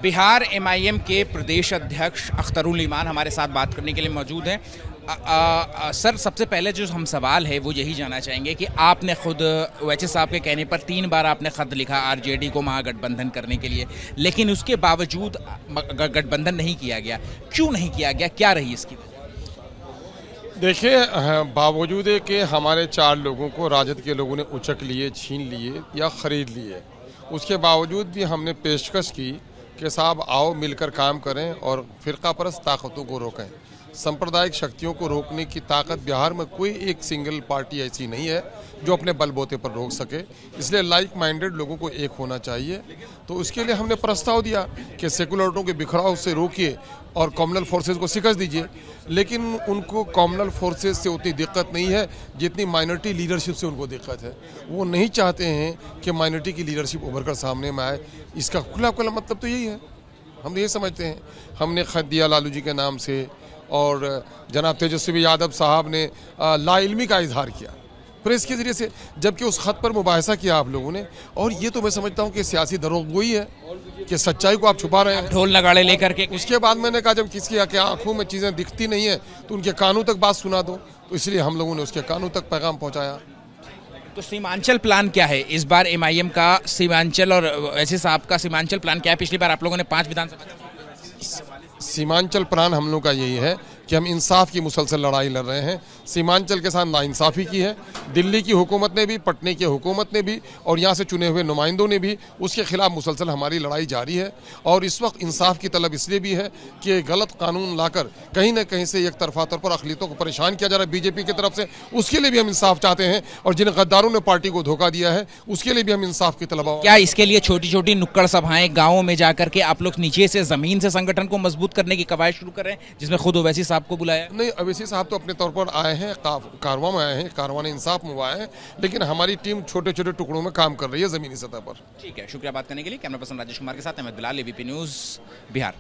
Bihar MIM के प्रदेश अध्यक्ष अख्तरुल ईमान हमारे साथ बात करने के लिए मौजूद हैं। सर, सबसे पहले जो हम सवाल है वो यही जानना चाहेंगे कि आपने खुद ओवैसी साहब के कहने पर 3 बार आपने ख़त लिखा आरजेडी को महागठबंधन करने के लिए, लेकिन उसके बावजूद गठबंधन नहीं किया गया। क्यों नहीं किया गया, क्या रही इसकी वजह? देखिए, बावजूद है कि हमारे 4 लोगों को राजद के लोगों ने उचक लिए, छीन लिए या ख़रीद लिए, उसके बावजूद भी हमने पेशकश की कि साहब आओ मिलकर काम करें और फ़िरक़ापरस्त ताकतों को रोकें। सांप्रदायिक शक्तियों को रोकने की ताकत बिहार में कोई एक सिंगल पार्टी ऐसी नहीं है जो अपने बलबूते पर रोक सके, इसलिए लाइक माइंडेड लोगों को एक होना चाहिए। तो उसके लिए हमने प्रस्ताव दिया कि सेकुलरिटों के बिखराव से रोकिए और कम्युनल फोर्सेस को शिकस्त दीजिए, लेकिन उनको कम्युनल फोर्सेस से उतनी दिक्कत नहीं है जितनी माइनॉरिटी लीडरशिप से उनको दिक्कत है। वो नहीं चाहते हैं कि माइनॉरिटी की लीडरशिप उभर कर सामने में आए। इसका खुला मतलब तो यही है, हम ये समझते हैं। हमने खत दिया लालू जी के नाम से और जनाब तेजस्वी यादव साहब ने लाइल्मी का इजहार किया प्रेस के ज़रिए से, जबकि उस खत पर मुबाहिसा किया आप लोगों ने। और ये तो मैं समझता हूँ कि सियासी दरोगोई है कि सच्चाई को आप छुपा रहे हैं ढोल नगाड़े लेकर के। उसके बाद मैंने कहा जब किसी के आंखों में चीज़ें दिखती नहीं है तो उनके कानों तक बात सुना दो, तो इसलिए हम लोगों ने उसके कानों तक पैगाम पहुँचाया। तो सीमांचल प्लान क्या है इस बार एमआईएम का? सीमांचल और ओवैसी साहब का सीमांचल प्लान क्या है? पिछली बार आप लोगों ने 5 विधानसभा। सीमांचल प्लान हम लोग का यही है कि हम इंसाफ की मुसलसल लड़ाई लड़ रहे हैं। सीमांचल के साथ नाइंसाफ़ी की है दिल्ली की हुकूमत ने भी, पटने की हुकूमत ने भी और यहाँ से चुने हुए नुमाइंदों ने भी। उसके खिलाफ मुसलसल हमारी लड़ाई जारी है और इस वक्त इंसाफ की तलब इसलिए भी है कि गलत कानून लाकर कहीं ना कहीं से एक तरफा तौर पर अक़लियतों को परेशान किया जा रहा है बीजेपी की तरफ से। उसके लिए भी हम इंसाफ चाहते हैं और जिन गद्दारों ने पार्टी को धोखा दिया है उसके लिए भी हम इंसाफ की तलब। क्या इसके लिए छोटी छोटी नुक्कड़ सभाएं गाँवों में जाकर के आप लोग नीचे से ज़मीन से संगठन को मजबूत करने की कवायद शुरू कर रहे हैं, जिसमें खुद ओवैसी साहब को बुलाया? नहीं, ओवैसी साहब तो अपने तौर पर आए हैं, कारवां में आए हैं, कारवां इंसाफ में आए हैं, लेकिन हमारी टीम छोटे छोटे टुकड़ों में काम कर रही है ज़मीनी सतह पर। ठीक है, शुक्रिया बात करने के लिए। कैमरा पर्सन राजेश कुमार के साथ अहमद बिलाल, एबीपी न्यूज़ बिहार।